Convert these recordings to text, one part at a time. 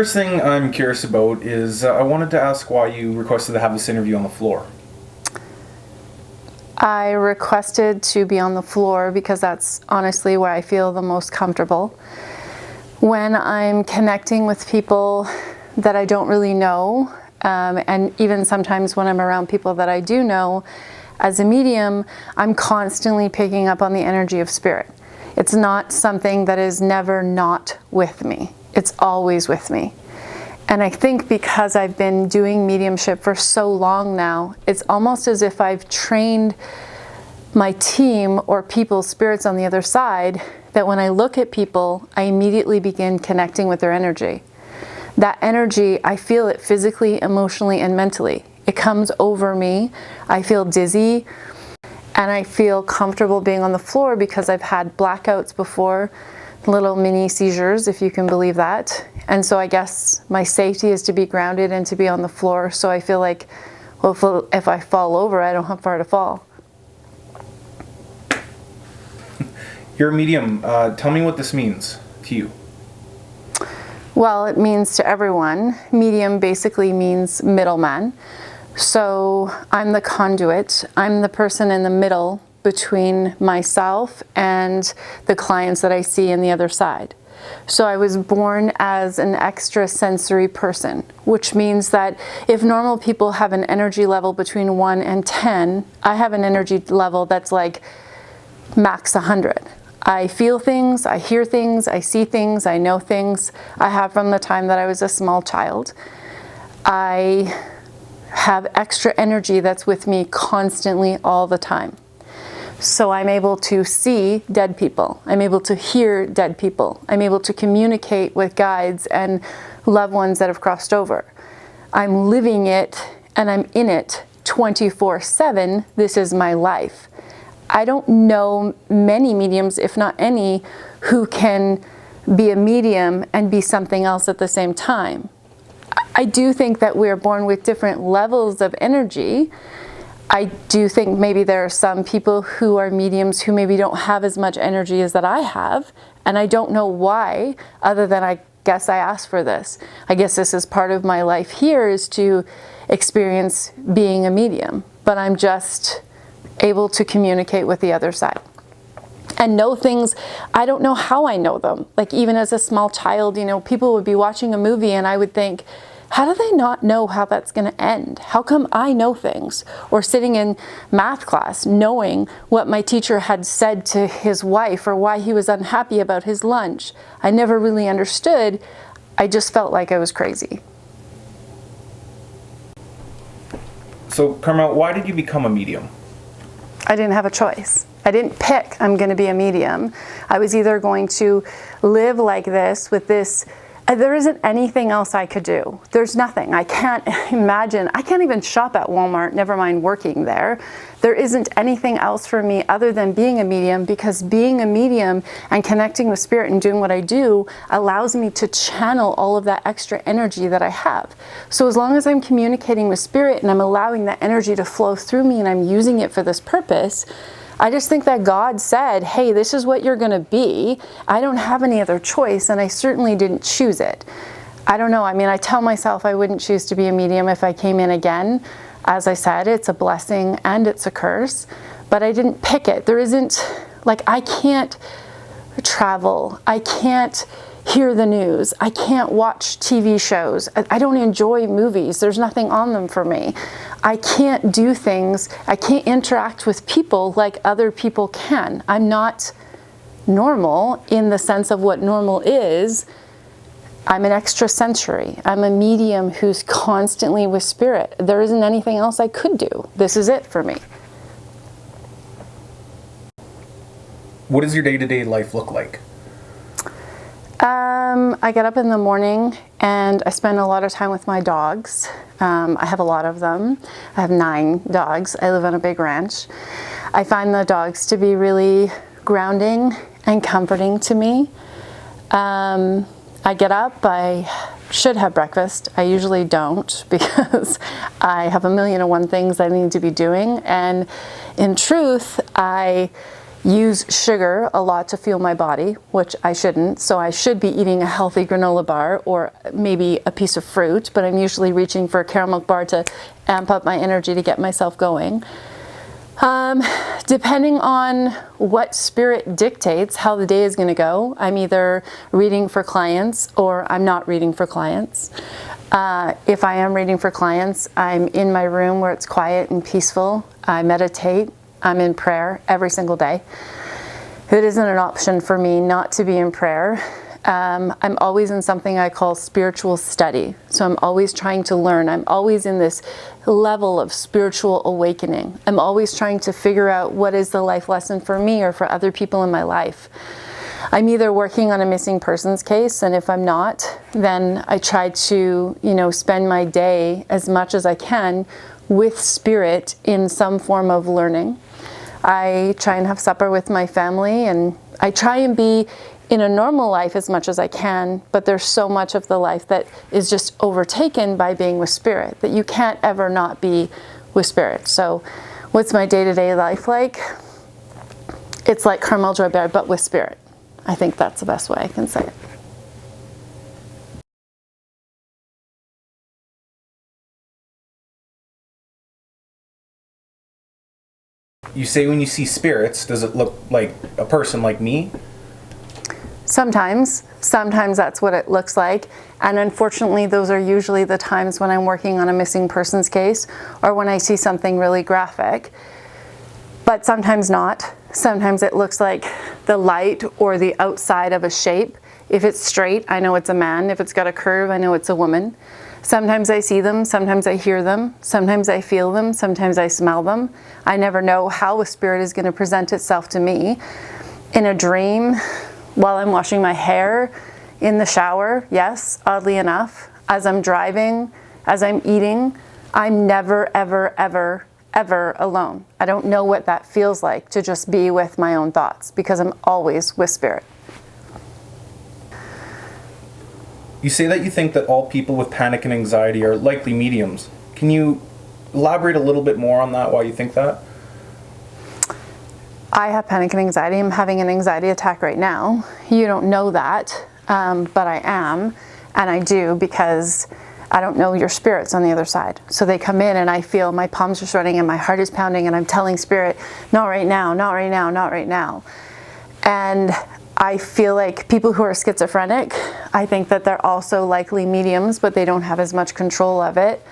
first thing I'm curious about is I wanted to ask why you requested to have this interview on the floor. I requested to be on the floor because that's honestly where I feel the most comfortable. When I'm connecting with people that I don't really know, and even sometimes when I'm around people that I do know, as a medium, I'm constantly picking up on the energy of spirit. It's not something that is never not with me. It's always with me. And I think because I've been doing mediumship for so long now, it's almost as if I've trained my team or people's spirits on the other side, that when I look at people, I immediately begin connecting with their energy. That energy, I feel it physically, emotionally, and mentally. It comes over me. I feel dizzy, and I feel comfortable being on the floor because I've had blackouts before, little mini seizures, if you can believe that. And so I guess my safety is to be grounded and to be on the floor. So I feel like, well, if I fall over, I don't have far to fall. You're a medium. Tell me what this means to you. Well, it means to everyone. Medium basically means middleman. So I'm the conduit. I'm the person in the middle between myself and the clients that I see in the other side. So I was born as an extrasensory person, which means that if normal people have an energy level between 1 and 10, I have an energy level that's like max 100. I feel things, I hear things, I see things, I know things. I have from the time that I was a small child. I have extra energy that's with me constantly all the time. So I'm able to see dead people. I'm able to hear dead people. I'm able to communicate with guides and loved ones that have crossed over. I'm living it and I'm in it 24/7. This is my life. I don't know many mediums, if not any, who can be a medium and be something else at the same time. I do think that we're born with different levels of energy. I do think maybe there are some people who are mediums who maybe don't have as much energy as that I have, and I don't know why, other than I guess I asked for this. I guess this is part of my life here, is to experience being a medium, but I'm just able to communicate with the other side and know things. I don't know how I know them. Like even as a small child, you know, people would be watching a movie and I would think, how do they not know how that's going to end? How come I know things? Or sitting in math class knowing what my teacher had said to his wife or why he was unhappy about his lunch. I never really understood. I just felt like I was crazy. So, Carmel, why did you become a medium? I didn't have a choice. I didn't pick I'm going to be a medium. I was either going to live like this with this. There isn't anything else I could do. There's nothing. I can't imagine. I can't even shop at Walmart, never mind working there. There isn't anything else for me other than being a medium, because being a medium and connecting with spirit and doing what I do allows me to channel all of that extra energy that I have. So as long as I'm communicating with spirit and I'm allowing that energy to flow through me and I'm using it for this purpose, I just think that God said, hey, this is what you're going to be. I don't have any other choice, and I certainly didn't choose it. I don't know. I mean, I tell myself I wouldn't choose to be a medium if I came in again. As I said, it's a blessing and it's a curse, but I didn't pick it. There isn't, like, I can't travel. I can't hear the news. I can't watch TV shows. I don't enjoy movies. There's nothing on them for me. I can't do things. I can't interact with people like other people can. I'm not normal in the sense of what normal is. I'm an extrasensory. I'm a medium who's constantly with spirit. There isn't anything else I could do. This is it for me. What does your day-to-day life look like? I get up in the morning and I spend a lot of time with my dogs. I have a lot of them. I have 9 dogs. I live on a big ranch. I find the dogs to be really grounding and comforting to me. I get up, I should have breakfast. I usually don't, because I have 1,000,001 things I need to be doing. And in truth, I use sugar a lot to fuel my body, which I shouldn't. So I should be eating a healthy granola bar or maybe a piece of fruit, but I'm usually reaching for a caramel bar to amp up my energy to get myself going. Depending on what spirit dictates how the day is going to go, I'm either reading for clients or I'm not reading for clients. If I am reading for clients, I'm in my room where it's quiet and peaceful. I meditate. I'm in prayer every single day. It isn't an option for me not to be in prayer. I'm always in something I call spiritual study. So I'm always trying to learn. I'm always in this level of spiritual awakening. I'm always trying to figure out what is the life lesson for me or for other people in my life. I'm either working on a missing persons case, and if I'm not, then I try to, spend my day as much as I can with spirit in some form of learning. I try and have supper with my family, and I try and be in a normal life as much as I can, but there's so much of the life that is just overtaken by being with spirit that you can't ever not be with spirit. So what's my day-to-day life like? It's like Carmel, Baird, but with spirit. I think that's the best way I can say it. You say when you see spirits, does it look like a person like me? Sometimes that's what it looks like. And unfortunately, those are usually the times when I'm working on a missing persons case or when I see something really graphic. But sometimes not. Sometimes it looks like the light or the outside of a shape. If it's straight, I know it's a man. If it's got a curve, I know it's a woman. Sometimes I see them, sometimes I hear them, sometimes I feel them, sometimes I smell them. I never know how a spirit is going to present itself to me. In a dream, while I'm washing my hair, in the shower, yes, oddly enough, as I'm driving, as I'm eating, I'm never, ever, ever, ever alone. I don't know what that feels like to just be with my own thoughts because I'm always with spirit. You say that you think that all people with panic and anxiety are likely mediums. Can you elaborate a little bit more on that, why you think that? I have panic and anxiety. I'm having an anxiety attack right now. You don't know that, but I am, and I do because I don't know your spirits on the other side. So they come in and I feel my palms are sweating and my heart is pounding and I'm telling spirit, not right now, not right now, not right now. And I feel like people who are schizophrenic, I think that they're also likely mediums, but they don't have as much control of it.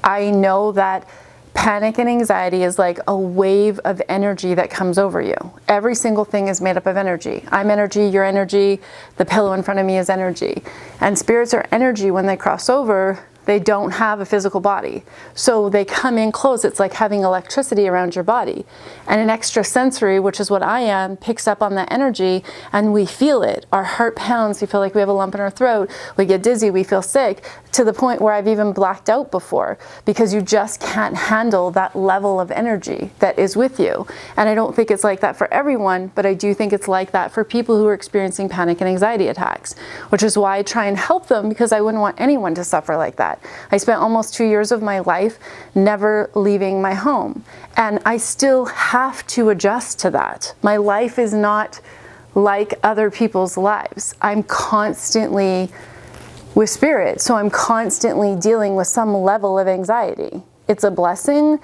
I know that panic and anxiety is like a wave of energy that comes over you. Every single thing is made up of energy. I'm energy, you're energy, the pillow in front of me is energy. And spirits are energy. When they cross over, they don't have a physical body. So they come in close. It's like having electricity around your body. And an extrasensory, which is what I am, picks up on that energy and we feel it. Our heart pounds. We feel like we have a lump in our throat. We get dizzy. We feel sick to the point where I've even blacked out before because you just can't handle that level of energy that is with you. And I don't think it's like that for everyone, but I do think it's like that for people who are experiencing panic and anxiety attacks, which is why I try and help them because I wouldn't want anyone to suffer like that. I spent almost 2 years of my life never leaving my home, and I still have to adjust to that. My life is not like other people's lives. I'm constantly with spirit, so I'm constantly dealing with some level of anxiety. It's a blessing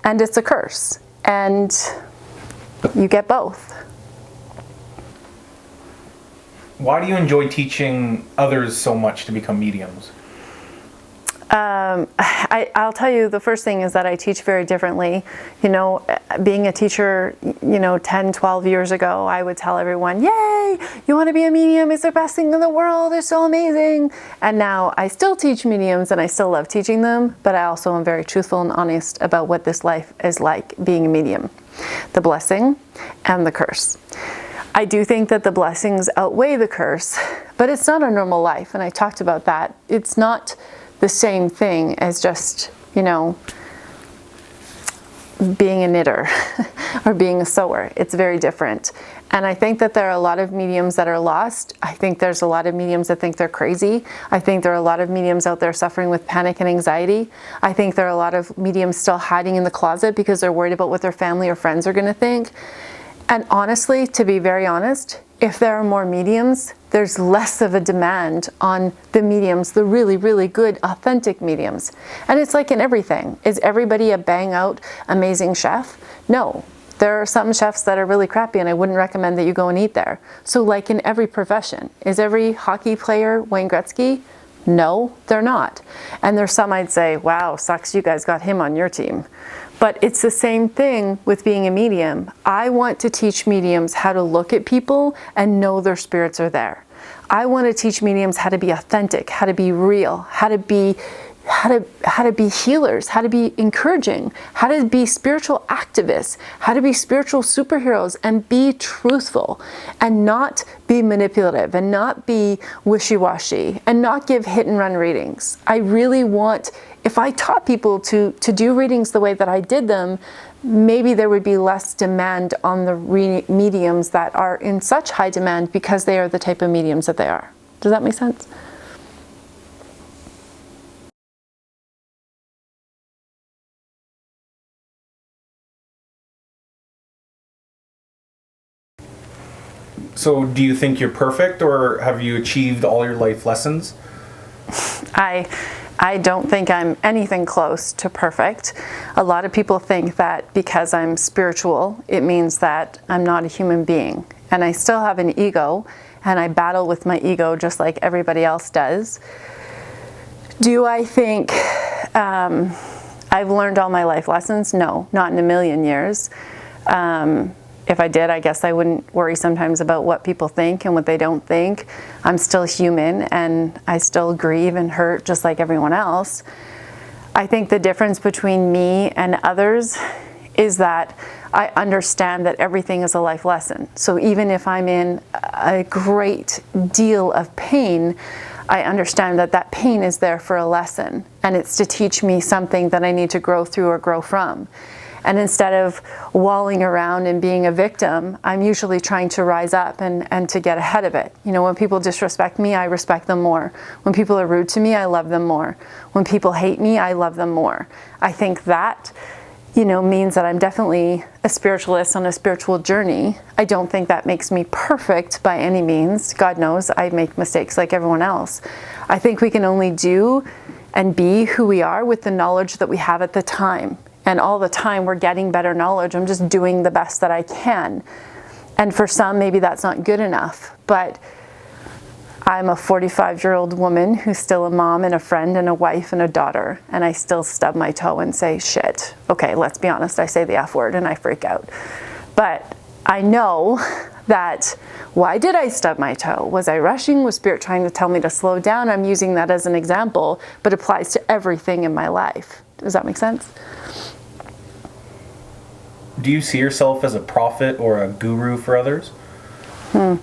and it's a curse, and you get both. Why do you enjoy teaching others so much to become mediums? I'll tell you, the first thing is that I teach very differently. You know, being a teacher, 10, 12 years ago, I would tell everyone, yay, you want to be a medium? It's the best thing in the world. It's so amazing. And now I still teach mediums and I still love teaching them, but I also am very truthful and honest about what this life is like being a medium. The blessing and the curse. I do think that the blessings outweigh the curse, but it's not a normal life. And I talked about that. It's not the same thing as just, being a knitter or being a sewer. It's very different. And I think that there are a lot of mediums that are lost. I think there's a lot of mediums that think they're crazy. I think there are a lot of mediums out there suffering with panic and anxiety. I think there are a lot of mediums still hiding in the closet because they're worried about what their family or friends are going to think. And honestly, to be very honest, if there are more mediums, there's less of a demand on the mediums, the really, really good, authentic mediums. And it's like in everything. Is everybody a bang out, amazing chef? No. There are some chefs that are really crappy, and I wouldn't recommend that you go and eat there. So like in every profession, is every hockey player Wayne Gretzky? No, they're not. And there's some I'd say, wow, sucks you guys got him on your team. But it's the same thing with being a medium. I want to teach mediums how to look at people and know their spirits are there. I want to teach mediums how to be authentic, how to be real, how to be healers, how to be encouraging, how to be spiritual activists, how to be spiritual superheroes, and be truthful and not be manipulative and not be wishy-washy and not give hit and run readings. I really want, if I taught people to do readings the way that I did them, maybe there would be less demand on the mediums that are in such high demand because they are the type of mediums that they are. Does that make sense? So do you think you're perfect, or have you achieved all your life lessons? I don't think I'm anything close to perfect. A lot of people think that because I'm spiritual, it means that I'm not a human being. And I still have an ego, and I battle with my ego just like everybody else does. Do I think I've learned all my life lessons? No, not in a million years. If I did, I guess I wouldn't worry sometimes about what people think and what they don't think. I'm still human, and I still grieve and hurt just like everyone else. I think the difference between me and others is that I understand that everything is a life lesson. So even if I'm in a great deal of pain, I understand that that pain is there for a lesson, and it's to teach me something that I need to grow through or grow from. And instead of walling around and being a victim, I'm usually trying to rise up and to get ahead of it. You know, when people disrespect me, I respect them more. When people are rude to me, I love them more. When people hate me, I love them more. I think that, you know, means that I'm definitely a spiritualist on a spiritual journey. I don't think that makes me perfect by any means. God knows I make mistakes like everyone else. I think we can only do and be who we are with the knowledge that we have at the time. And all the time we're getting better knowledge. I'm just doing the best that I can. And for some, maybe that's not good enough. But I'm a 45-year-old woman who's still a mom and a friend and a wife and a daughter. And I still stub my toe and say, shit. Okay, let's be honest. I say the F word and I freak out. But I know that, why did I stub my toe? Was I rushing? Was Spirit trying to tell me to slow down? I'm using that as an example, but applies to everything in my life. Does that make sense? Do you see yourself as a prophet or a guru for others? You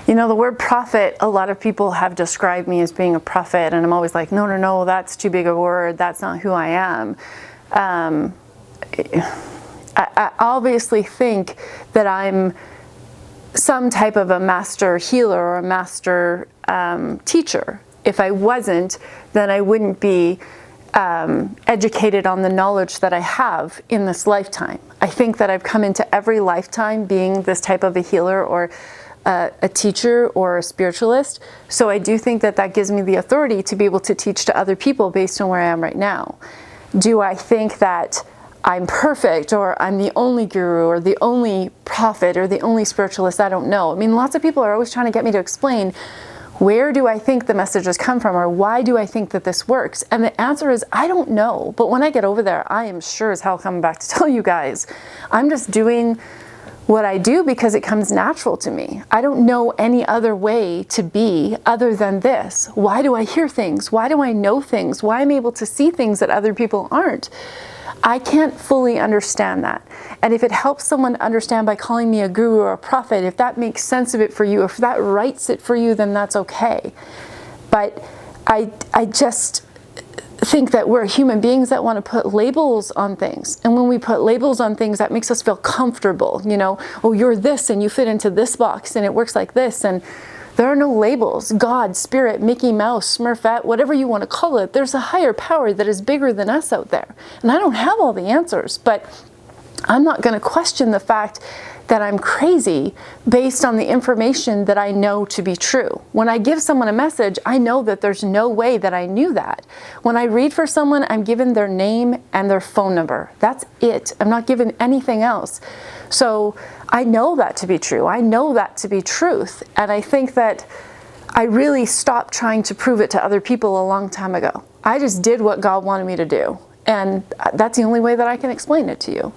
know, the word prophet, a lot of people have described me as being a prophet, and I'm always like, no, that's too big a word. That's not who I am. I obviously think that I'm some type of a master healer or a master teacher. If I wasn't, then I wouldn't be educated on the knowledge that I have in this lifetime. I think that I've come into every lifetime being this type of a healer or a teacher or a spiritualist. So I do think that that gives me the authority to be able to teach to other people based on where I am right now. Do I think that I'm perfect, or I'm the only guru or the only prophet or the only spiritualist? I don't know. I mean, lots of people are always trying to get me to explain, where do I think the messages come from, or why do I think that this works? And the answer is, I don't know. But when I get over there, I am sure as hell coming back to tell you guys. I'm just doing what I do because it comes natural to me. I don't know any other way to be other than this. Why do I hear things? Why do I know things? Why am I able to see things that other people aren't? I can't fully understand that. And if it helps someone understand by calling me a guru or a prophet, if that makes sense of it for you, if that writes it for you, then that's okay. But I just think that we're human beings that want to put labels on things. And when we put labels on things, that makes us feel comfortable. You know, oh, you're this and you fit into this box and it works like this. And there are no labels. God, Spirit, Mickey Mouse, Smurfette, whatever you want to call it, there's a higher power that is bigger than us out there. And I don't have all the answers, but I'm not going to question the fact that I'm crazy based on the information that I know to be true. When I give someone a message, I know that there's no way that I knew that. When I read for someone, I'm given their name and their phone number. That's it. I'm not given anything else. So I know that to be true. I know that to be truth. And I think that I really stopped trying to prove it to other people a long time ago. I just did what God wanted me to do. And that's the only way that I can explain it to you.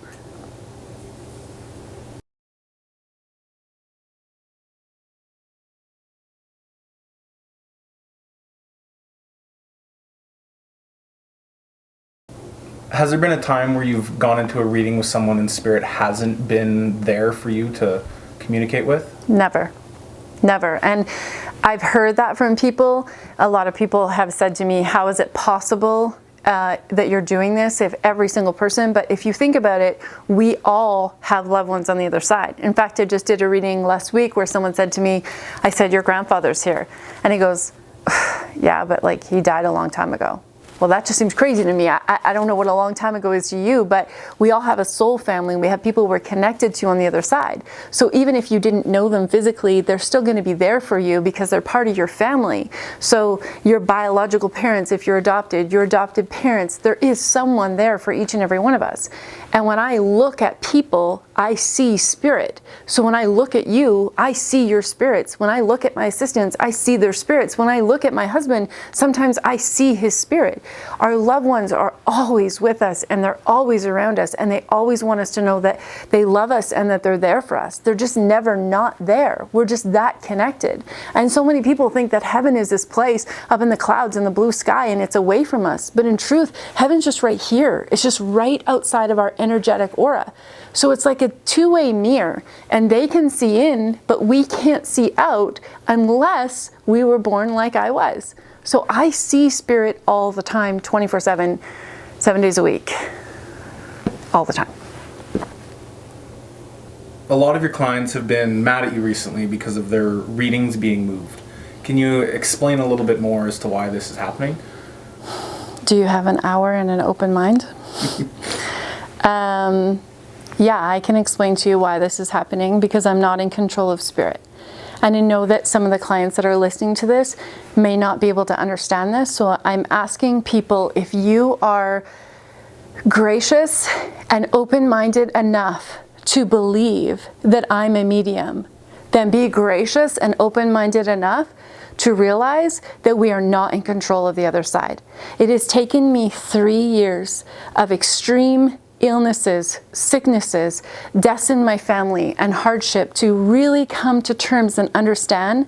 Has there been a time where you've gone into a reading with someone and spirit hasn't been there for you to communicate with? Never. Never. And I've heard that from people. A lot of people have said to me, how is it possible that you're doing this, if every single person? But if you think about it, we all have loved ones on the other side. In fact, I just did a reading last week where someone said to me, I said, your grandfather's here. And he goes, yeah, but like he died a long time ago. Well, that just seems crazy to me. I don't know what a long time ago is to you, but we all have a soul family, and we have people we're connected to on the other side. So even if you didn't know them physically, they're still going to be there for you because they're part of your family. So your biological parents, if you're adopted, your adopted parents, there is someone there for each and every one of us. And when I look at people, I see spirit. So when I look at you, I see your spirits. When I look at my assistants, I see their spirits. When I look at my husband, sometimes I see his spirit. Our loved ones are always with us, and they're always around us, and they always want us to know that they love us and that they're there for us. They're just never not there. We're just that connected. And so many people think that heaven is this place up in the clouds in the blue sky and it's away from us. But in truth, heaven's just right here. It's just right outside of our energetic aura. So it's like a two-way mirror, and they can see in, but we can't see out unless we were born like I was. So I see spirit all the time, 24/7, 7 days a week, all the time. A lot of your clients have been mad at you recently because of their readings being moved. Can you explain a little bit more as to why this is happening? Do you have an hour and an open mind? Yeah, I can explain to you why this is happening, because I'm not in control of spirit. And I know that some of the clients that are listening to this may not be able to understand this. So I'm asking people, if you are gracious and open-minded enough to believe that I'm a medium, then be gracious and open-minded enough to realize that we are not in control of the other side. It has taken me 3 years of extreme illnesses, sicknesses, deaths in my family, and hardship to really come to terms and understand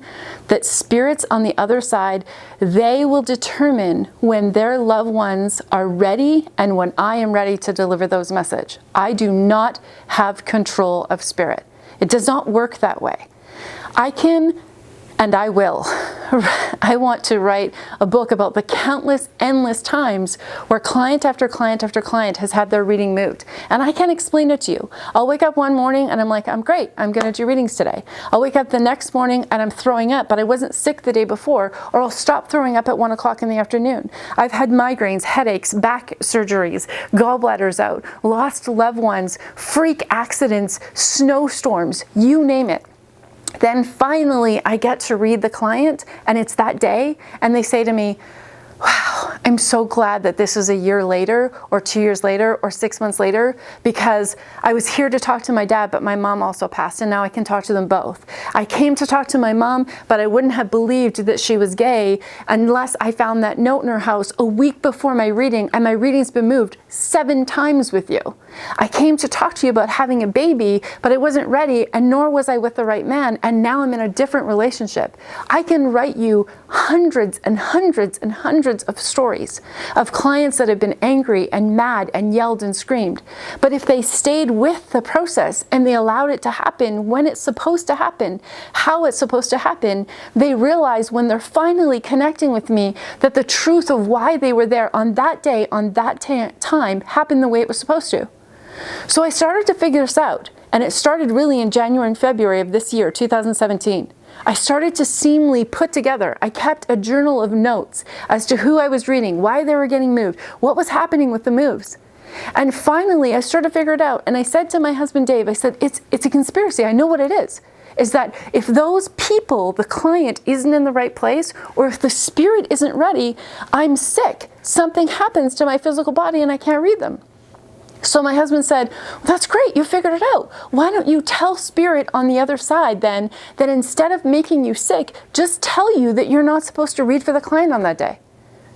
that spirits on the other side, they will determine when their loved ones are ready and when I am ready to deliver those messages. I do not have control of spirit. It does not work that way. I can, and I will. I want to write a book about the countless, endless times where client after client after client has had their reading moved. And I can't explain it to you. I'll wake up one morning and I'm like, I'm great. I'm going to do readings today. I'll wake up the next morning and I'm throwing up, but I wasn't sick the day before, or I'll stop throwing up at 1 o'clock in the afternoon. I've had migraines, headaches, back surgeries, gallbladders out, lost loved ones, freak accidents, snowstorms, you name it. Then finally I get to read the client, and it's that day, and they say to me, wow, I'm so glad that this is a year later or 2 years later or 6 months later, because I was here to talk to my dad, but my mom also passed, and now I can talk to them both. I came to talk to my mom, but I wouldn't have believed that she was gay unless I found that note in her house a week before my reading, and my reading's been moved 7 times with you. I came to talk to you about having a baby, but I wasn't ready, and nor was I with the right man, and now I'm in a different relationship. I can write you hundreds and hundreds and hundreds of stories of clients that have been angry and mad and yelled and screamed. But if they stayed with the process and they allowed it to happen when it's supposed to happen, how it's supposed to happen, they realize when they're finally connecting with me that the truth of why they were there on that day, on that time, happened the way it was supposed to. So I started to figure this out, and it started really in January and February of this year, 2017. I started to seamlessly put together. I kept a journal of notes as to who I was reading, why they were getting moved, what was happening with the moves. And finally, I started to figure it out. And I said to my husband, Dave, I said, it's a conspiracy. I know what it is that if those people, the client isn't in the right place, or if the spirit isn't ready, I'm sick. Something happens to my physical body and I can't read them. So my husband said, well, that's great, you figured it out. Why don't you tell spirit on the other side then that instead of making you sick, just tell you that you're not supposed to read for the client on that day?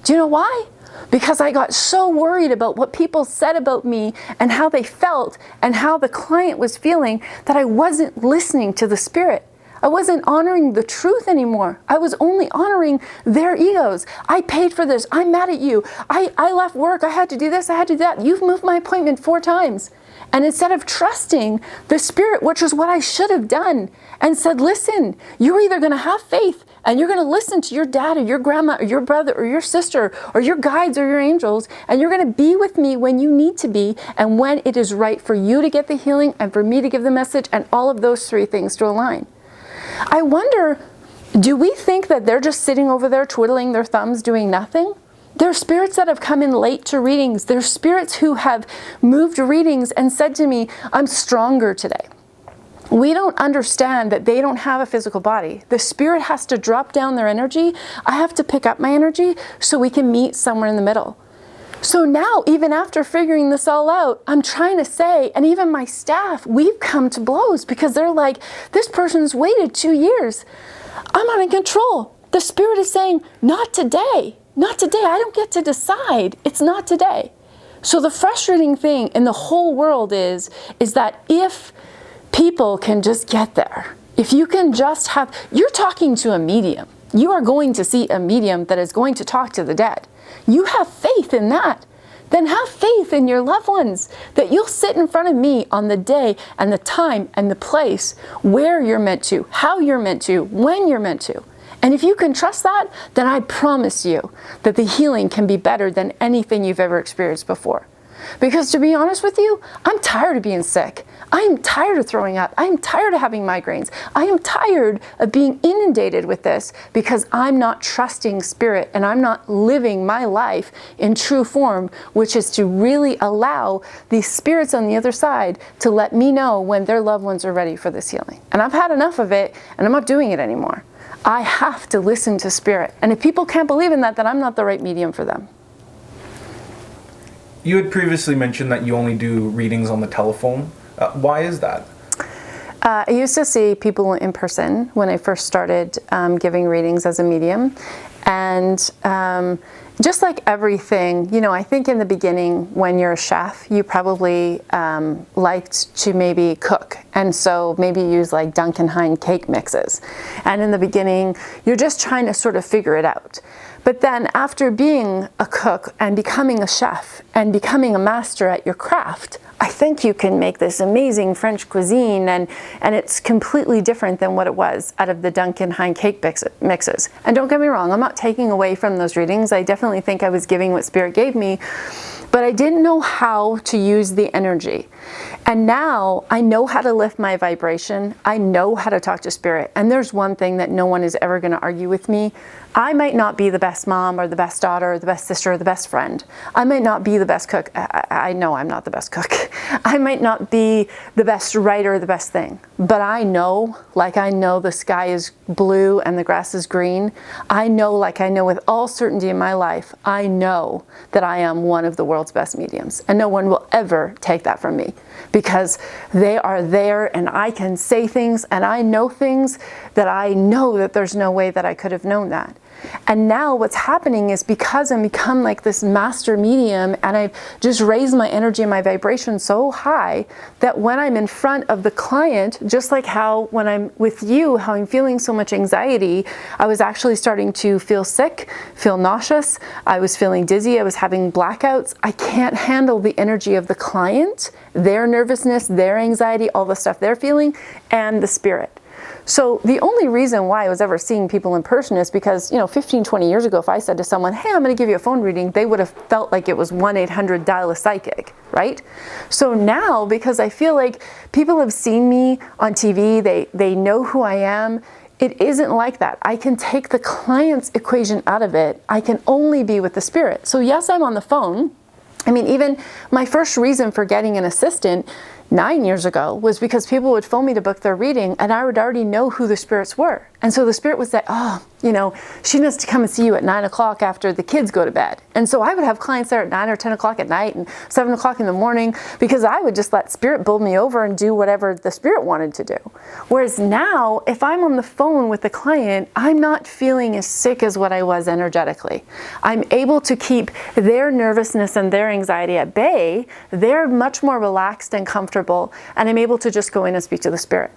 Do you know why? Because I got so worried about what people said about me and how they felt and how the client was feeling that I wasn't listening to the spirit. I wasn't honoring the truth anymore. I was only honoring their egos. I paid for this. I'm mad at you. I left work. I had to do this. I had to do that. You've moved my appointment 4 times. And instead of trusting the spirit, which is what I should have done, and said, listen, you're either going to have faith and you're going to listen to your dad or your grandma or your brother or your sister or your guides or your angels, and you're going to be with me when you need to be and when it is right for you to get the healing and for me to give the message, and all of those 3 things to align. I wonder, do we think that they're just sitting over there twiddling their thumbs doing nothing? There are spirits that have come in late to readings. There are spirits who have moved readings and said to me, I'm stronger today. We don't understand that they don't have a physical body. The spirit has to drop down their energy. I have to pick up my energy so we can meet somewhere in the middle. So now, even after figuring this all out, I'm trying to say, and even my staff, we've come to blows because they're like, this person's waited 2 years. I'm not in control. The spirit is saying, not today. Not today. I don't get to decide. It's not today. So the frustrating thing in the whole world is that if people can just get there, if you can just have, you're talking to a medium. You are going to see a medium that is going to talk to the dead. You have faith in that. Then have faith in your loved ones, that you'll sit in front of me on the day and the time and the place where you're meant to, how you're meant to, when you're meant to. And if you can trust that, then I promise you that the healing can be better than anything you've ever experienced before. Because to be honest with you, I'm tired of being sick. I am tired of throwing up. I am tired of having migraines. I am tired of being inundated with this because I'm not trusting spirit and I'm not living my life in true form, which is to really allow these spirits on the other side to let me know when their loved ones are ready for this healing. And I've had enough of it and I'm not doing it anymore. I have to listen to spirit. And if people can't believe in that, then I'm not the right medium for them. You had previously mentioned that you only do readings on the telephone. Why is that? I used to see people in person when I first started giving readings as a medium. And just like everything, you know, I think in the beginning when you're a chef, you probably liked to maybe cook. And so maybe use like Duncan Hine cake mixes. And in the beginning, you're just trying to sort of figure it out. But then after being a cook and becoming a chef and becoming a master at your craft, I think you can make this amazing French cuisine, and it's completely different than what it was out of the Duncan Hine cake mixes. And don't get me wrong, I'm not taking away from those readings. I definitely think I was giving what Spirit gave me, but I didn't know how to use the energy. And now I know how to lift my vibration. I know how to talk to Spirit. And there's one thing that no one is ever going to argue with me. I might not be the best mom or the best daughter or the best sister or the best friend. I might not be the best cook. I know I'm not the best cook. I might not be the best writer or the best thing. But I know, like I know the sky is blue and the grass is green. I know, like I know with all certainty in my life, I know that I am one of the world's best mediums. And no one will ever take that from me because they are there and I can say things and I know things that I know that there's no way that I could have known that. And now what's happening is because I've become like this master medium and I've just raised my energy and my vibration so high that when I'm in front of the client, just like how when I'm with you, how I'm feeling so much anxiety, I was actually starting to feel sick, feel nauseous, I was feeling dizzy, I was having blackouts. I can't handle the energy of the client, their nervousness, their anxiety, all the stuff they're feeling, and the spirit. So the only reason why I was ever seeing people in person is because, 15, 20 years ago, if I said to someone, hey, I'm going to give you a phone reading, they would have felt like it was 1-800 dial a psychic, right? So now, because I feel like people have seen me on TV, they know who I am, it isn't like that. I can take the client's equation out of it. I can only be with the spirit. So yes, I'm on the phone. I mean, even my first reason for getting an assistant 9 years ago was because people would phone me to book their reading and I would already know who the spirits were. And so the spirit would say, oh, you know, she needs to come and see you at 9 o'clock after the kids go to bed. And so I would have clients there at 9 or 10 o'clock at night and 7 o'clock in the morning, because I would just let spirit build me over and do whatever the spirit wanted to do. Whereas now, if I'm on the phone with the client, I'm not feeling as sick as what I was energetically. I'm able to keep their nervousness and their anxiety at bay. They're much more relaxed and comfortable, and I'm able to just go in and speak to the spirit.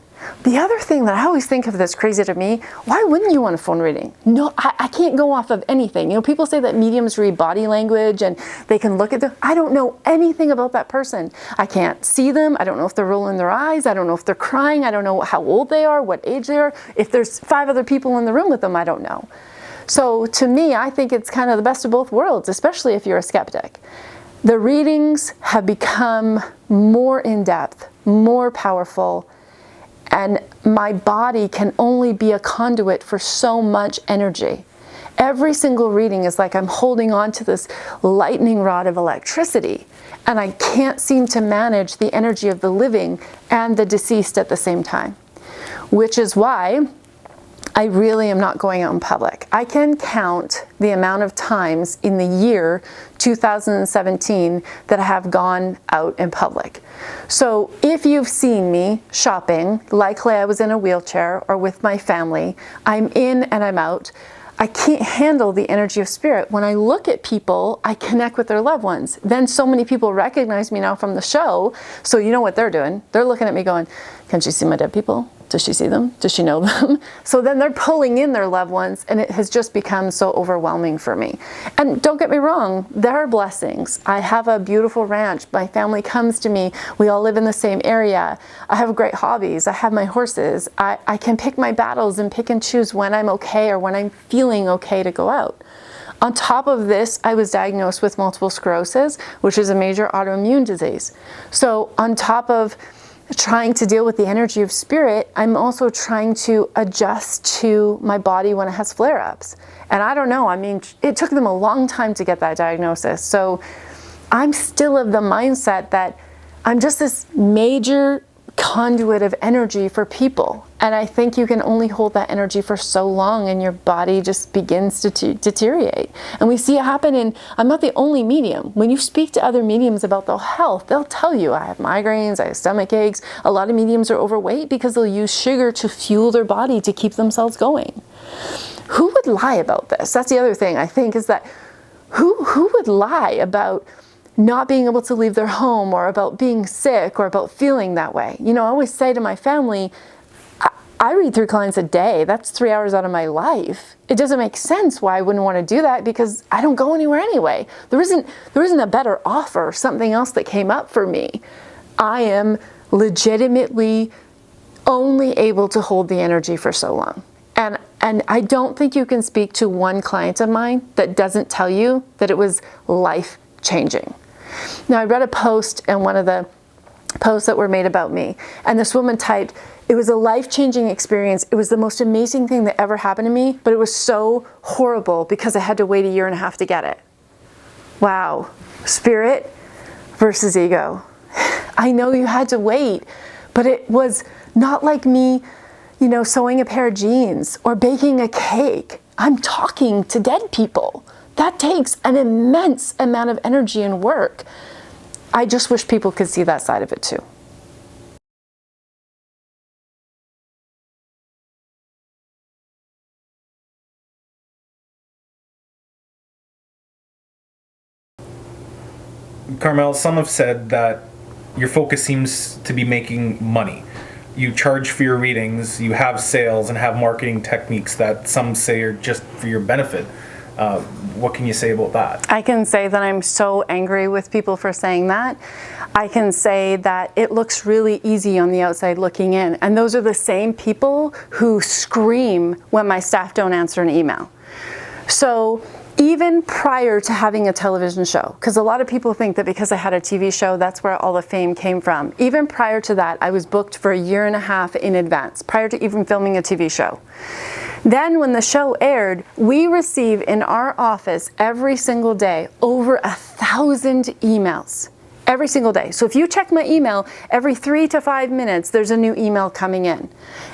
The other thing that I always think of that's crazy to me, why wouldn't you want a phone reading? No, I can't go off of anything. You know, people say that mediums read body language and they can look at them. I don't know anything about that person. I can't see them. I don't know if they're rolling their eyes. I don't know if they're crying. I don't know how old they are, what age they are. If there's 5 other people in the room with them, I don't know. So to me, I think it's kind of the best of both worlds, especially if you're a skeptic. The readings have become more in-depth, more powerful, and my body can only be a conduit for so much energy. Every single reading is like I'm holding on to this lightning rod of electricity, and I can't seem to manage the energy of the living and the deceased at the same time, which is why I really am not going out in public. I can count the amount of times in the year 2017 that I have gone out in public. So if you've seen me shopping, likely I was in a wheelchair or with my family, I'm in and I'm out. I can't handle the energy of spirit. When I look at people, I connect with their loved ones. Then so many people recognize me now from the show, so you know what they're doing. They're looking at me going, can she see my dead people? Does she see them? Does she know them? So then they're pulling in their loved ones, and it has just become so overwhelming for me. And don't get me wrong, there are blessings. I have a beautiful ranch. My family comes to me. We all live in the same area. I have great hobbies. I have my horses. I can pick my battles and pick and choose when I'm okay or when I'm feeling okay to go out. On top of this, I was diagnosed with multiple sclerosis, which is a major autoimmune disease. So on top of trying to deal with the energy of spirit, I'm also trying to adjust to my body when it has flare-ups. And I don't know, I mean, it took them a long time to get that diagnosis. So I'm still of the mindset that I'm just this major conduit of energy for people. And I think you can only hold that energy for so long and your body just begins to deteriorate. And we see it happen in, I'm not the only medium. When you speak to other mediums about their health, they'll tell you, I have migraines, I have stomach aches. A lot of mediums are overweight because they'll use sugar to fuel their body to keep themselves going. Who would lie about this? That's the other thing I think, is that who would lie about not being able to leave their home, or about being sick, or about feeling that way? You know, I always say to my family, I read 3 clients a day. That's 3 hours out of my life. It doesn't make sense why I wouldn't want to do that, because I don't go anywhere anyway. There isn't a better offer, something else that came up for me. I am legitimately only able to hold the energy for so long. And I don't think you can speak to one client of mine that doesn't tell you that it was life-changing. Now, I read a post in one of the posts that were made about me, and this woman typed, it was a life-changing experience. It was the most amazing thing that ever happened to me, but it was so horrible because I had to wait 1.5 years to get it. Wow. Spirit versus ego. I know you had to wait, but it was not like me, you know, sewing a pair of jeans or baking a cake. I'm talking to dead people. That takes an immense amount of energy and work. I just wish people could see that side of it too. Carmel, some have said that your focus seems to be making money. You charge for your readings, you have sales and have marketing techniques that some say are just for your benefit. What can you say about that? I can say that I'm so angry with people for saying that. I can say that it looks really easy on the outside looking in. And those are the same people who scream when my staff don't answer an email. So even prior to having a television show, because a lot of people think that because I had a TV show, that's where all the fame came from. Even prior to that, I was booked for 1.5 years in advance, prior to even filming a TV show. Then when the show aired, we receive in our office every single day over 1,000 emails. Every single day. So if you check my email, every 3 to 5 minutes, there's a new email coming in.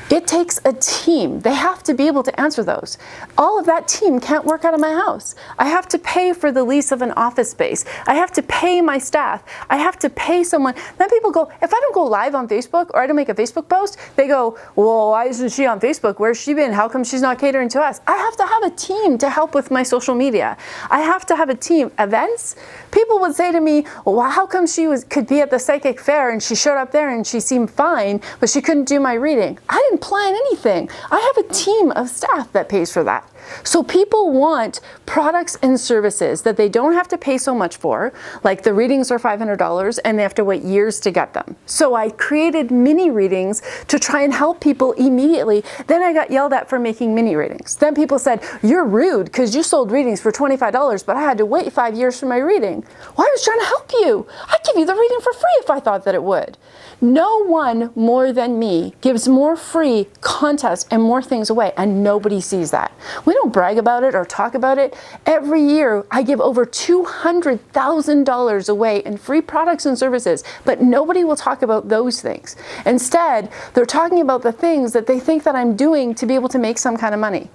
It takes a team. They have to be able to answer those. All of that team can't work out of my house. I have to pay for the lease of an office space. I have to pay my staff. I have to pay someone. Then people go, if I don't go live on Facebook or I don't make a Facebook post, they go, well, why isn't she on Facebook? Where's she been? How come she's not catering to us? I have to have a team to help with my social media. I have to have a team. Events, people would say to me, well, how come she could be at the psychic fair and she showed up there and she seemed fine, but she couldn't do my reading? I didn't plan anything. I have a team of staff that pays for that. So people want products and services that they don't have to pay so much for, like the readings are $500 and they have to wait years to get them. So I created mini readings to try and help people immediately. Then I got yelled at for making mini readings. Then people said, you're rude because you sold readings for $25, but I had to wait 5 years for my reading. Well, I was trying to help you. I'd give you the reading for free if I thought that it would. No one more than me gives more free contests and more things away, and nobody sees that. We don't brag about it or talk about it. Every year, I give over $200,000 away in free products and services, but nobody will talk about those things. Instead, they're talking about the things that they think that I'm doing to be able to make some kind of money.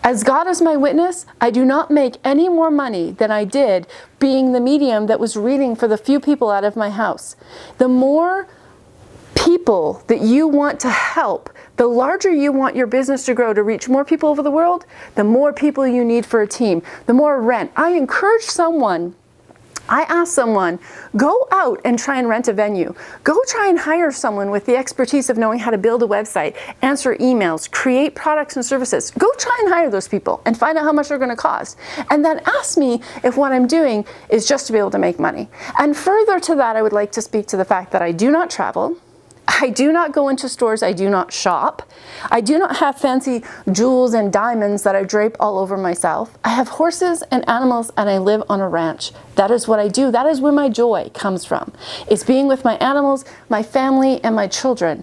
As God is my witness, I do not make any more money than I did being the medium that was reading for the few people out of my house. The more people that you want to help, the larger you want your business to grow to reach more people over the world, the more people you need for a team, the more rent. I ask someone, go out and try and rent a venue. Go try and hire someone with the expertise of knowing how to build a website, answer emails, create products and services. Go try and hire those people and find out how much they're going to cost. And then ask me if what I'm doing is just to be able to make money. And further to that, I would like to speak to the fact that I do not travel. I do not go into stores, I do not shop. I do not have fancy jewels and diamonds that I drape all over myself. I have horses and animals and I live on a ranch. That is what I do. That is where my joy comes from. It's being with my animals, my family, and my children.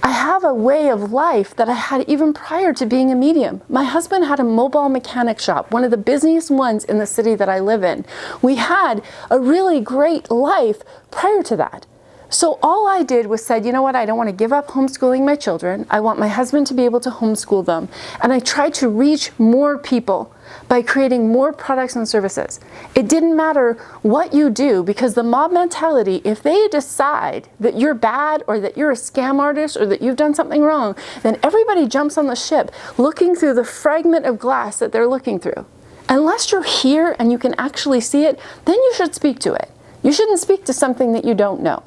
I have a way of life that I had even prior to being a medium. My husband had a mobile mechanic shop, one of the busiest ones in the city that I live in. We had a really great life prior to that. So all I did was said, you know what, I don't want to give up homeschooling my children. I want my husband to be able to homeschool them. And I tried to reach more people by creating more products and services. It didn't matter what you do, because the mob mentality, if they decide that you're bad or that you're a scam artist or that you've done something wrong, then everybody jumps on the ship looking through the fragment of glass that they're looking through. Unless you're here and you can actually see it, then you should speak to it. You shouldn't speak to something that you don't know.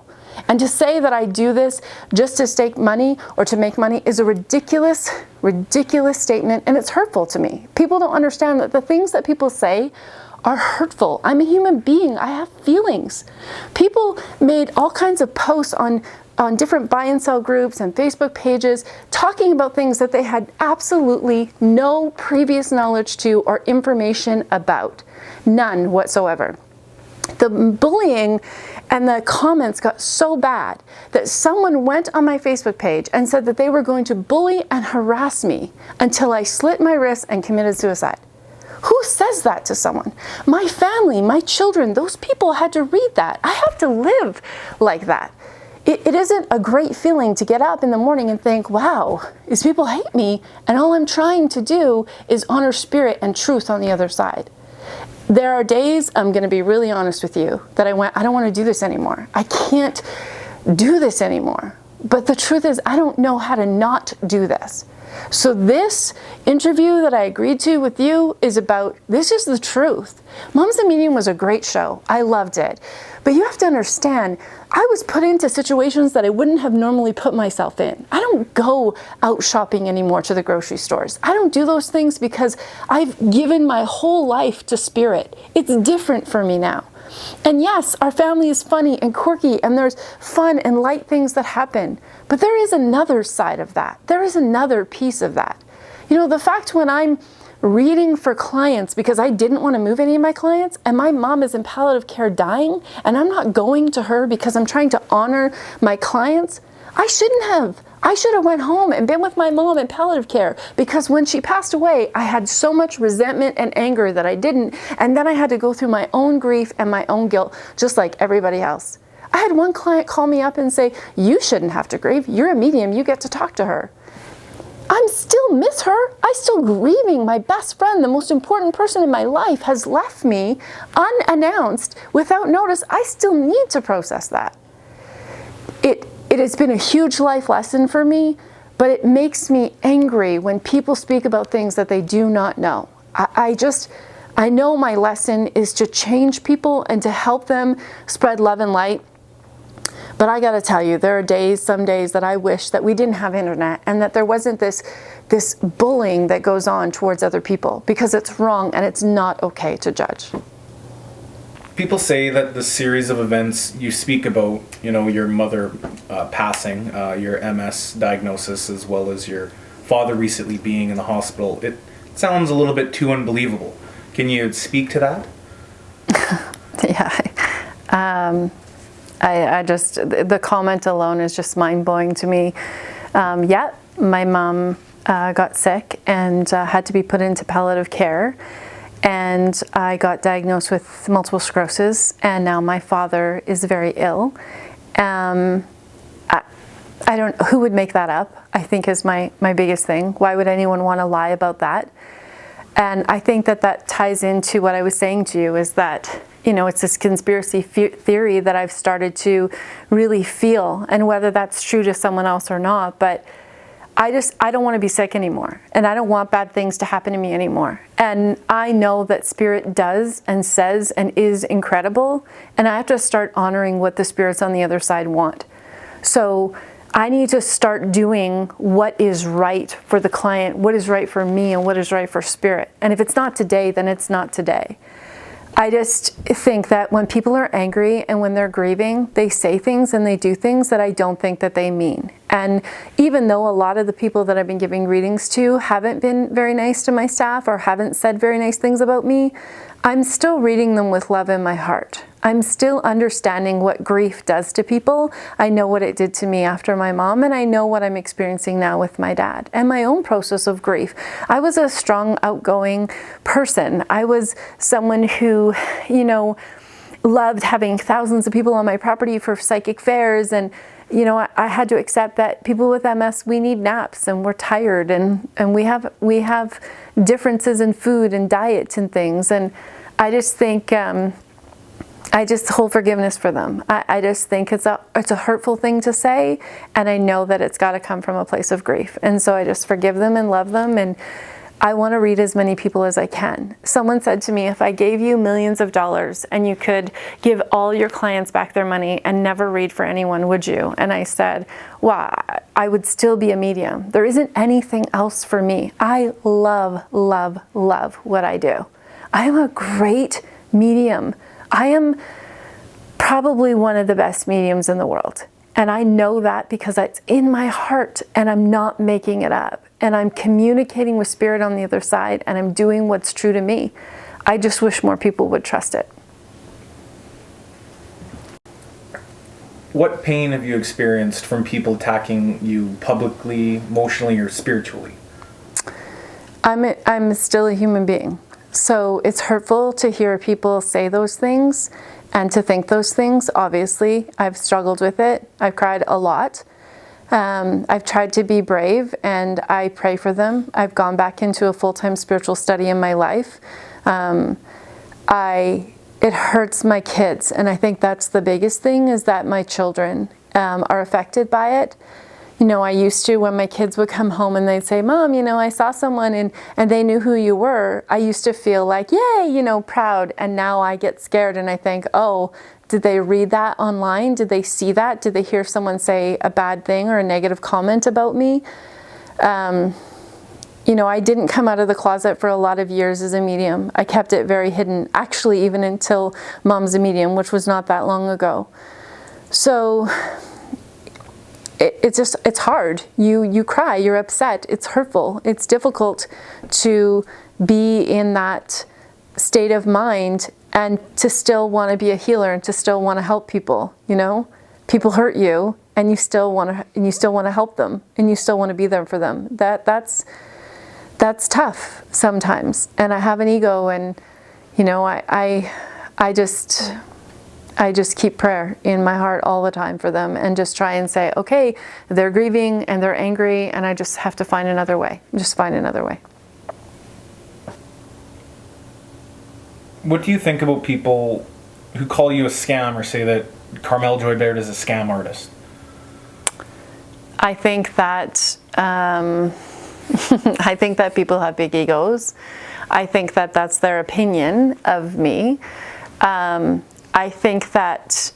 And to say that I do this just to stake money or to make money is a ridiculous, ridiculous statement, and it's hurtful to me. People don't understand that the things that people say are hurtful. I'm a human being. I have feelings. People made all kinds of posts on different buy and sell groups and Facebook pages talking about things that they had absolutely no previous knowledge to or information about. None whatsoever. The bullying and the comments got so bad that someone went on my Facebook page and said that they were going to bully and harass me until I slit my wrists and committed suicide. Who says that to someone? My family, my children, those people had to read that. I have to live like that. It isn't a great feeling to get up in the morning and think, wow, these people hate me, and all I'm trying to do is honor spirit and truth on the other side. There are days, I'm going to be really honest with you, that I don't want to do this anymore. I can't do this anymore. But the truth is, I don't know how to not do this. So this interview that I agreed to with you is about, this is the truth. Mom's the Medium was a great show. I loved it. But you have to understand, I was put into situations that I wouldn't have normally put myself in. I don't go out shopping anymore to the grocery stores. I don't do those things because I've given my whole life to spirit. It's different for me now. And yes, our family is funny and quirky, and there's fun and light things that happen. But there is another side of that. There is another piece of that. You know, the fact when I'm reading for clients because I didn't want to move any of my clients, and my mom is in palliative care dying, and I'm not going to her because I'm trying to honor my clients, I shouldn't have. I should have went home and been with my mom in palliative care, because when she passed away, I had so much resentment and anger that I didn't. And then I had to go through my own grief and my own guilt, just like everybody else. I had one client call me up and say, you shouldn't have to grieve. You're a medium. You get to talk to her. I still miss her. I'm still grieving. My best friend, the most important person in my life, has left me unannounced, without notice. I still need to process that. It has been a huge life lesson for me, but it makes me angry when people speak about things that they do not know. I know my lesson is to change people and to help them spread love and light. But I gotta tell you, there are some days that I wish that we didn't have internet and that there wasn't this bullying that goes on towards other people, because it's wrong and it's not okay to judge. People say that the series of events you speak about, your mother passing, your MS diagnosis, as well as your father recently being in the hospital, it sounds a little bit too unbelievable. Can you speak to that? Yeah. I just, the comment alone is just mind-blowing to me. Yeah, my mom got sick and had to be put into palliative care. And I got diagnosed with multiple sclerosis, and now my father is very ill. I don't, who would make that up, I think, is my biggest thing. Why would anyone want to lie about that? And I think that ties into what I was saying to you, is that, it's this conspiracy theory that I've started to really feel, and whether that's true to someone else or not, but I don't want to be sick anymore, and I don't want bad things to happen to me anymore. And I know that Spirit does and says and is incredible, and I have to start honoring what the spirits on the other side want. So I need to start doing what is right for the client, what is right for me, and what is right for Spirit. And if it's not today, then it's not today. I just think that when people are angry and when they're grieving, they say things and they do things that I don't think that they mean. And even though a lot of the people that I've been giving readings to haven't been very nice to my staff or haven't said very nice things about me, I'm still reading them with love in my heart. I'm still understanding what grief does to people. I know what it did to me after my mom, and I know what I'm experiencing now with my dad and my own process of grief. I was a strong, outgoing person. I was someone who, loved having thousands of people on my property for psychic fairs, and I had to accept that people with MS, we need naps, and we're tired, and we have differences in food and diet and things. And I just think I just hold forgiveness for them. I just think it's a hurtful thing to say, and I know that it's got to come from a place of grief. And so I just forgive them and love them, and I want to read as many people as I can. Someone said to me, if I gave you millions of dollars and you could give all your clients back their money and never read for anyone, would you? And I said, well, I would still be a medium. There isn't anything else for me. I love, love, love what I do. I am a great medium. I am probably one of the best mediums in the world. And I know that because it's in my heart, and I'm not making it up. And I'm communicating with Spirit on the other side, and I'm doing what's true to me. I just wish more people would trust it. What pain have you experienced from people attacking you publicly, emotionally, or spiritually? I'm still a human being. So it's hurtful to hear people say those things and to think those things. Obviously, I've struggled with it. I've cried a lot. I've tried to be brave, and I pray for them. I've gone back into a full-time spiritual study in my life. It hurts my kids, and I think that's the biggest thing, is that my children are affected by it. I used to, when my kids would come home and they'd say, Mom, I saw someone and they knew who you were, I used to feel like, yay, proud. And now I get scared and I think, oh, did they read that online? Did they see that? Did they hear someone say a bad thing or a negative comment about me? I didn't come out of the closet for a lot of years as a medium. I kept it very hidden, actually, even until Mom's a medium, which was not that long ago. So it's hard. You cry, you're upset, it's hurtful, it's difficult to be in that state of mind and to still want to be a healer and to still want to help people. People hurt you, and you still want to help them, and you still want to be there for them. That's tough sometimes. And I have an ego, and I just keep prayer in my heart all the time for them, and just try and say, okay, they're grieving and they're angry, and I just have to find another way. Just find another way. What do you think about people who call you a scam or say that Carmel Joy Baird is a scam artist? I think that I think that people have big egos. I think that that's their opinion of me. I think that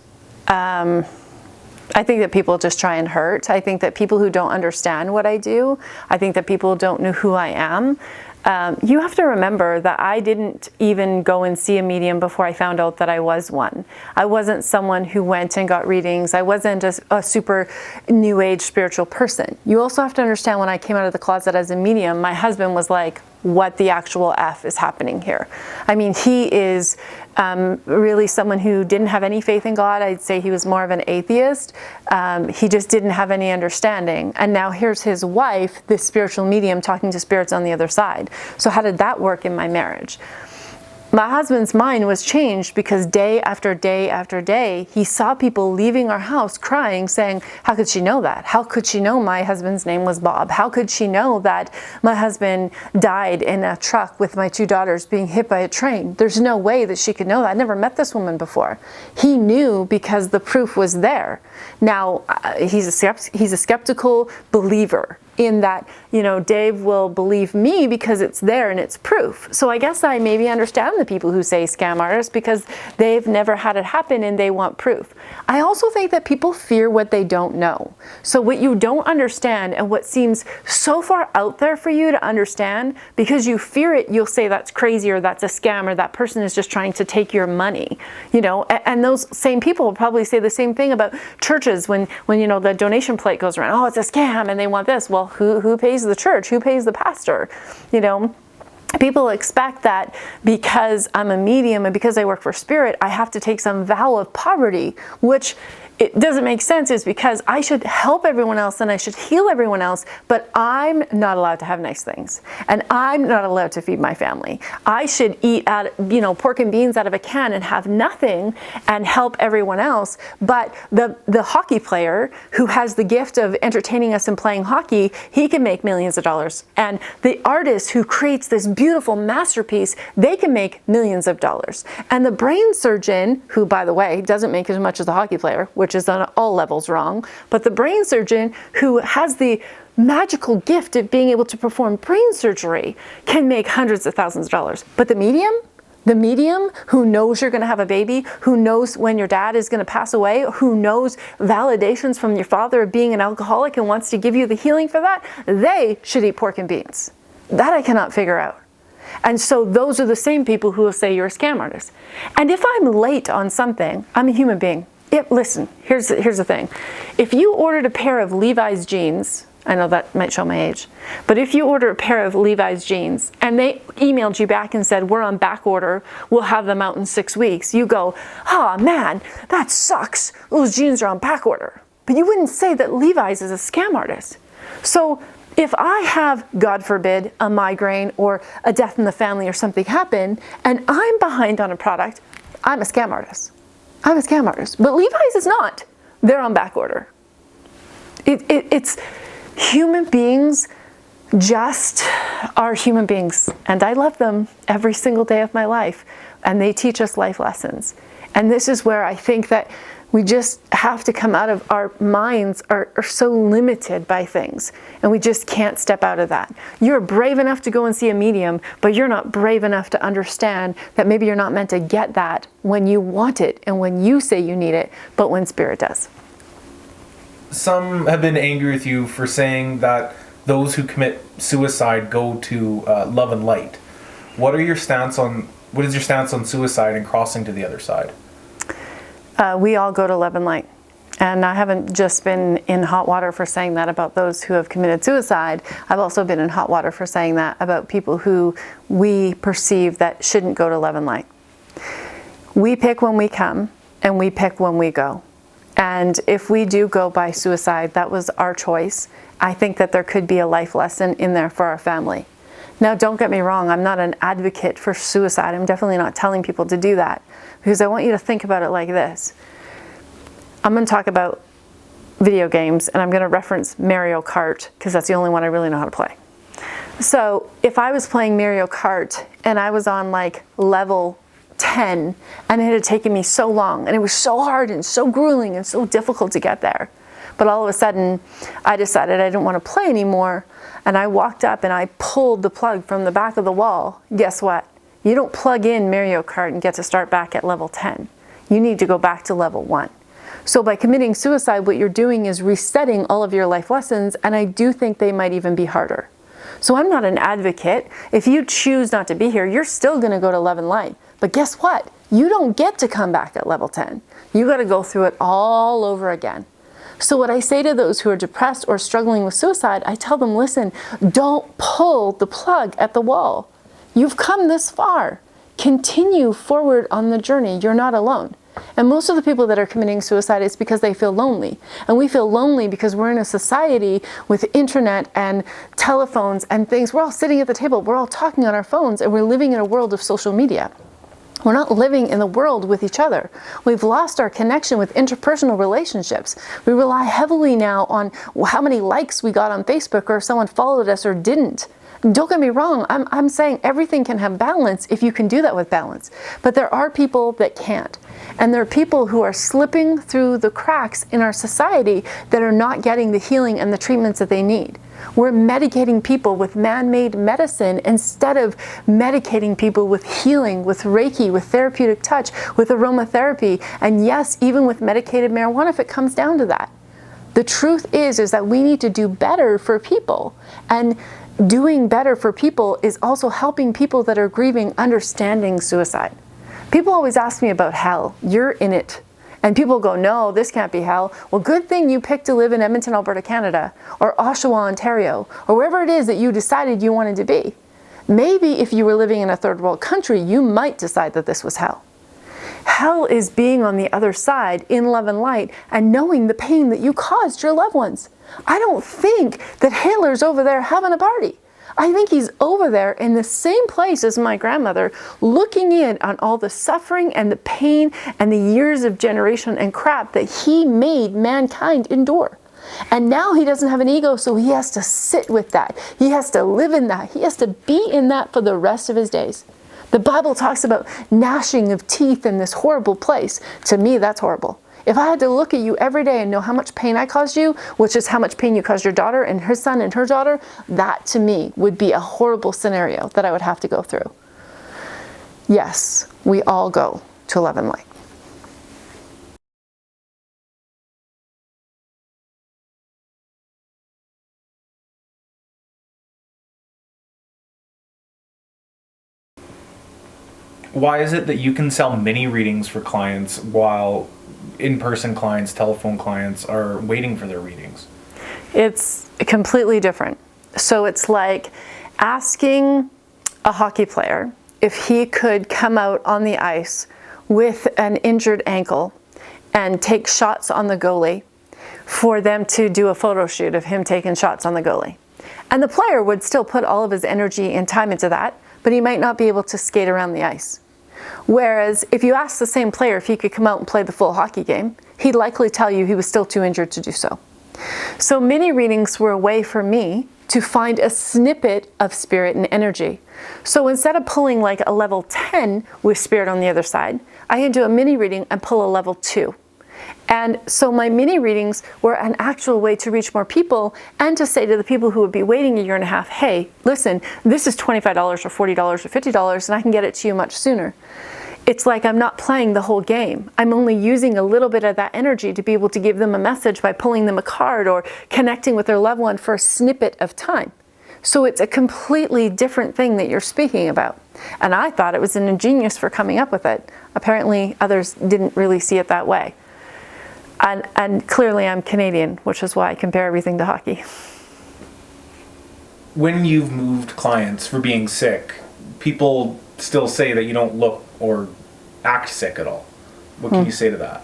people just try and hurt. I think that people who don't understand what I do, I think that people don't know who I am. You have to remember that I didn't even go and see a medium before I found out that I was one. I wasn't someone who went and got readings. I wasn't a super new age spiritual person. You also have to understand, when I came out of the closet as a medium, my husband was like, what the actual F is happening here? I mean, he is really someone who didn't have any faith in God. I'd say he was more of an atheist. He just didn't have any understanding. And now here's his wife, this spiritual medium, talking to spirits on the other side. So how did that work in my marriage? My husband's mind was changed because day after day after day, he saw people leaving our house crying, saying, how could she know that? How could she know my husband's name was Bob? How could she know that my husband died in a truck with my 2 daughters being hit by a train? There's no way that she could know that. I never met this woman before. He knew because the proof was there. Now, he's a skeptical believer, in that, Dave will believe me because it's there and it's proof. So I guess I maybe understand the people who say scam artists, because they've never had it happen and they want proof. I also think that people fear what they don't know. So what you don't understand, and what seems so far out there for you to understand, because you fear it, you'll say that's crazy, or that's a scam, or that person is just trying to take your money. And those same people will probably say the same thing about churches when the donation plate goes around. Oh, it's a scam and they want this. Well, who pays the church? Who pays the pastor? People expect that because I'm a medium and because I work for spirit, I have to take some vow of poverty, which it doesn't make sense. Is because I should help everyone else and I should heal everyone else, but I'm not allowed to have nice things, and I'm not allowed to feed my family. I should eat pork and beans out of a can and have nothing and help everyone else. But the hockey player who has the gift of entertaining us and playing hockey, he can make millions of dollars. And the artist who creates this beautiful masterpiece, they can make millions of dollars. And the brain surgeon, who, by the way, doesn't make as much as the hockey player, which is on all levels wrong, but the brain surgeon who has the magical gift of being able to perform brain surgery can make hundreds of thousands of dollars. But the medium who knows you're going to have a baby, who knows when your dad is going to pass away, who knows validations from your father of being an alcoholic and wants to give you the healing for that, they should eat pork and beans. That I cannot figure out. And so those are the same people who will say you're a scam artist. And if I'm late on something, I'm a human being. Listen, here's the thing. If you ordered a pair of Levi's jeans, I know that might show my age, but if you order a pair of Levi's jeans and they emailed you back and said, we're on back order, we'll have them out in 6 weeks, you go, oh man, that sucks. Those jeans are on back order. But you wouldn't say that Levi's is a scam artist. So if I have, God forbid, a migraine or a death in the family or something happen, and I'm behind on a product, I'm a scam artist. I'm a scam artist. But Levi's is not. They're on back order. It's human beings just are human beings. And I love them every single day of my life. And they teach us life lessons. And this is where I think that we just have to come out of our minds are so limited by things, and we just can't step out of that. You're brave enough to go and see a medium, but you're not brave enough to understand that maybe you're not meant to get that when you want it and when you say you need it, but when spirit does. Some have been angry with you for saying that those who commit suicide go to love and light. What is your stance on suicide and crossing to the other side? We all go to love and light. And I haven't just been in hot water for saying that about those who have committed suicide. I've also been in hot water for saying that about people who we perceive that shouldn't go to love and light. We pick when we come, and we pick when we go. And if we do go by suicide, that was our choice. I think that there could be a life lesson in there for our family. Now, don't get me wrong, I'm not an advocate for suicide. I'm definitely not telling people to do that, because I want you to think about it like this. I'm going to talk about video games, and I'm going to reference Mario Kart, because that's the only one I really know how to play. So if I was playing Mario Kart and I was on like level 10 and it had taken me so long and it was so hard and so grueling and so difficult to get there, but all of a sudden I decided I didn't want to play anymore, and I walked up and I pulled the plug from the back of the wall, guess what? You don't plug in Mario Kart and get to start back at level 10. You need to go back to level 1. So by committing suicide, what you're doing is resetting all of your life lessons, and I do think they might even be harder. So I'm not an advocate. If you choose not to be here, you're still going to go to Love and Light. But guess what? You don't get to come back at level 10. You got to go through it all over again. So what I say to those who are depressed or struggling with suicide, I tell them, listen, don't pull the plug at the wall. You've come this far. Continue forward on the journey. You're not alone. And most of the people that are committing suicide is because they feel lonely. And we feel lonely because we're in a society with internet and telephones and things. We're all sitting at the table. We're all talking on our phones, and we're living in a world of social media. We're not living in the world with each other. We've lost our connection with interpersonal relationships. We rely heavily now on how many likes we got on Facebook, or if someone followed us or didn't. Don't get me wrong, I'm saying everything can have balance if you can do that with balance. But there are people that can't. And there are people who are slipping through the cracks in our society that are not getting the healing and the treatments that they need. We're medicating people with man-made medicine instead of medicating people with healing, with Reiki, with therapeutic touch, with aromatherapy, and yes, even with medicated marijuana if it comes down to that. The truth is that we need to do better for people. And doing better for people is also helping people that are grieving understanding suicide. People always ask me about hell. You're in it. And people go, no, this can't be hell. Well, good thing you picked to live in Edmonton, Alberta, Canada, or Oshawa, Ontario, or wherever it is that you decided you wanted to be. Maybe if you were living in a third world country, you might decide that this was hell. Hell is being on the other side in love and light and knowing the pain that you caused your loved ones. I don't think that Hitler's over there having a party. I think he's over there in the same place as my grandmother, looking in on all the suffering and the pain and the years of generation and crap that he made mankind endure. And now he doesn't have an ego, so he has to sit with that. He has to live in that. He has to be in that for the rest of his days. The Bible talks about gnashing of teeth in this horrible place. To me, that's horrible. If I had to look at you every day and know how much pain I caused you, which is how much pain you caused your daughter and her son and her daughter, that to me would be a horrible scenario that I would have to go through. Yes, we all go to love and light. Why is it that you can sell mini readings for clients while in-person clients, telephone clients are waiting for their readings? It's completely different. So it's like asking a hockey player if he could come out on the ice with an injured ankle and take shots on the goalie for them to do a photo shoot of him taking shots on the goalie. And the player would still put all of his energy and time into that, but he might not be able to skate around the ice. Whereas if you ask the same player if he could come out and play the full hockey game, he'd likely tell you he was still too injured to do so. So mini readings were a way for me to find a snippet of spirit and energy. So instead of pulling like a level 10 with spirit on the other side, I can do a mini reading and pull a level 2. And so my mini readings were an actual way to reach more people and to say to the people who would be waiting a year and a half, hey, listen, this is $25 or $40 or $50 and I can get it to you much sooner. It's like I'm not playing the whole game. I'm only using a little bit of that energy to be able to give them a message by pulling them a card or connecting with their loved one for a snippet of time. So it's a completely different thing that you're speaking about. And I thought it was an ingenious for coming up with it. Apparently others didn't really see it that way. And clearly I'm Canadian, which is why I compare everything to hockey. When you've moved clients for being sick, people still say that you don't look or act sick at all. What can you say to that?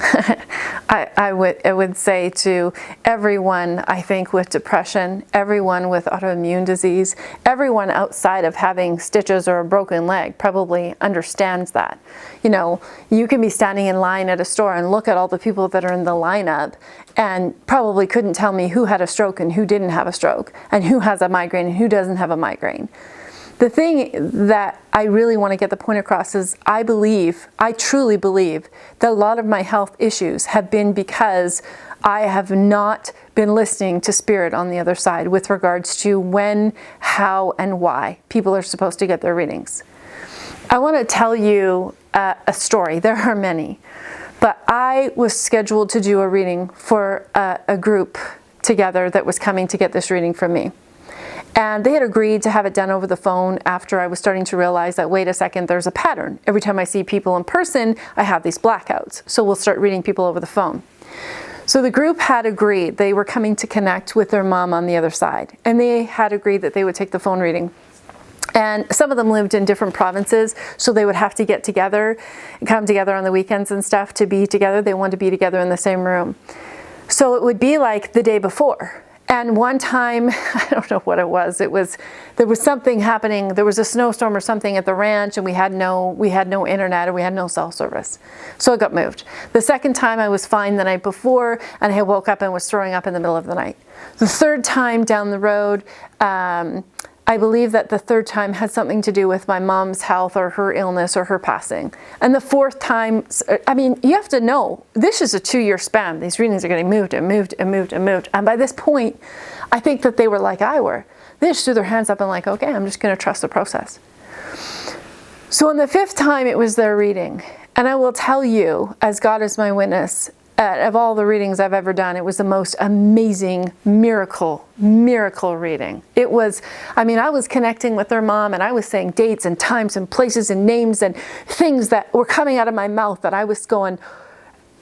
I would say to everyone, I think, with depression, everyone with autoimmune disease, everyone outside of having stitches or a broken leg probably understands that. You know, you can be standing in line at a store and look at all the people that are in the lineup and probably couldn't tell me who had a stroke and who didn't have a stroke, and who has a migraine and who doesn't have a migraine. The thing that I really want to get the point across is I truly believe that a lot of my health issues have been because I have not been listening to spirit on the other side with regards to when, how, and why people are supposed to get their readings. I want to tell you a story. There are many, but I was scheduled to do a reading for a group together that was coming to get this reading from me. And they had agreed to have it done over the phone after I was starting to realize that, wait a second, there's a pattern. Every time I see people in person, I have these blackouts. So we'll start reading people over the phone. So the group had agreed. They were coming to connect with their mom on the other side. And they had agreed that they would take the phone reading. And some of them lived in different provinces, so they would have to get together, come together on the weekends and stuff to be together. They wanted to be together in the same room. So it would be like the day before. And one time, I don't know what it was. There was something happening. There was a snowstorm or something at the ranch, and we had no internet, or we had no cell service. So it got moved. The second time I was fine the night before, and I woke up and was throwing up in the middle of the night. The third time down the road, I believe that the third time had something to do with my mom's health or her illness or her passing. And the fourth time, I mean, you have to know, this is a 2-year span. These readings are getting moved and moved and moved and moved. And by this point, I think that they were like I were. They just threw their hands up and like, okay, I'm just going to trust the process. So on the 5th time, it was their reading. And I will tell you, as God is my witness, of all the readings I've ever done, it was the most amazing miracle reading. It was, I mean, I was connecting with their mom, and I was saying dates and times and places and names and things that were coming out of my mouth that I was going,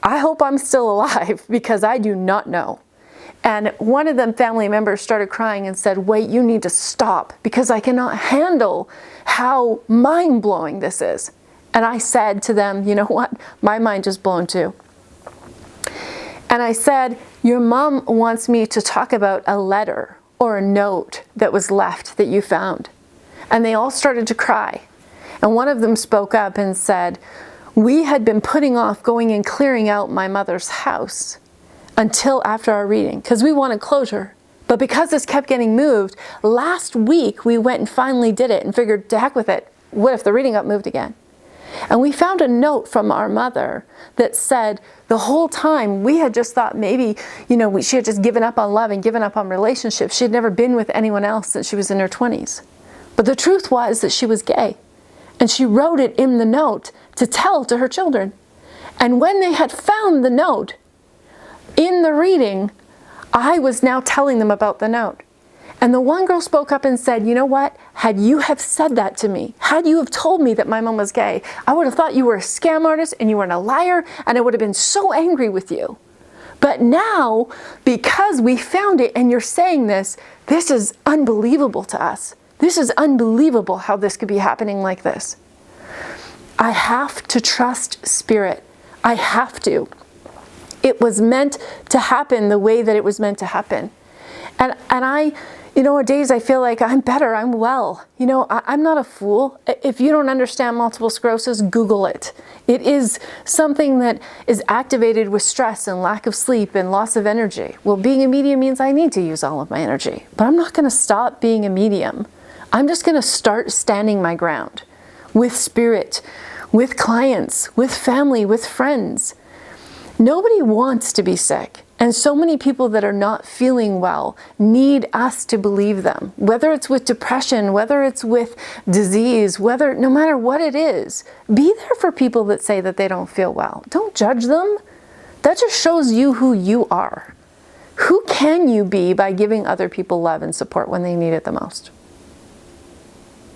I hope I'm still alive, because I do not know. And one of them family members started crying and said, wait, you need to stop, because I cannot handle how mind-blowing this is. And I said to them, you know what? My mind is blown too. And I said, your mom wants me to talk about a letter or a note that was left that you found. And they all started to cry. And one of them spoke up and said, we had been putting off going and clearing out my mother's house until after our reading, because we wanted closure. But because this kept getting moved, last week we went and finally did it and figured, to heck with it, what if the reading got moved again? And we found a note from our mother that said the whole time we had just thought maybe, you know, she had just given up on love and given up on relationships. She had never been with anyone else since she was in her 20s. But the truth was that she was gay. And she wrote it in the note to tell to her children. And when they had found the note in the reading, I was now telling them about the note. And the one girl spoke up and said, you know what, had you have said that to me, had you have told me that my mom was gay, I would have thought you were a scam artist and you were a liar, and I would have been so angry with you. But now, because we found it and you're saying this is unbelievable to us. This is unbelievable how this could be happening like this. I have to trust spirit. I have to. It was meant to happen the way that it was meant to happen. And I, you know, days I feel like I'm better, I'm well. You know, I'm not a fool. If you don't understand multiple sclerosis, Google it. It is something that is activated with stress and lack of sleep and loss of energy. Well, being a medium means I need to use all of my energy. But I'm not going to stop being a medium. I'm just going to start standing my ground with spirit, with clients, with family, with friends. Nobody wants to be sick. And so many people that are not feeling well need us to believe them, whether it's with depression, whether it's with disease, no matter what it is. Be there for people that say that they don't feel well. Don't judge them. That just shows you who you are. Who can you be by giving other people love and support when they need it the most?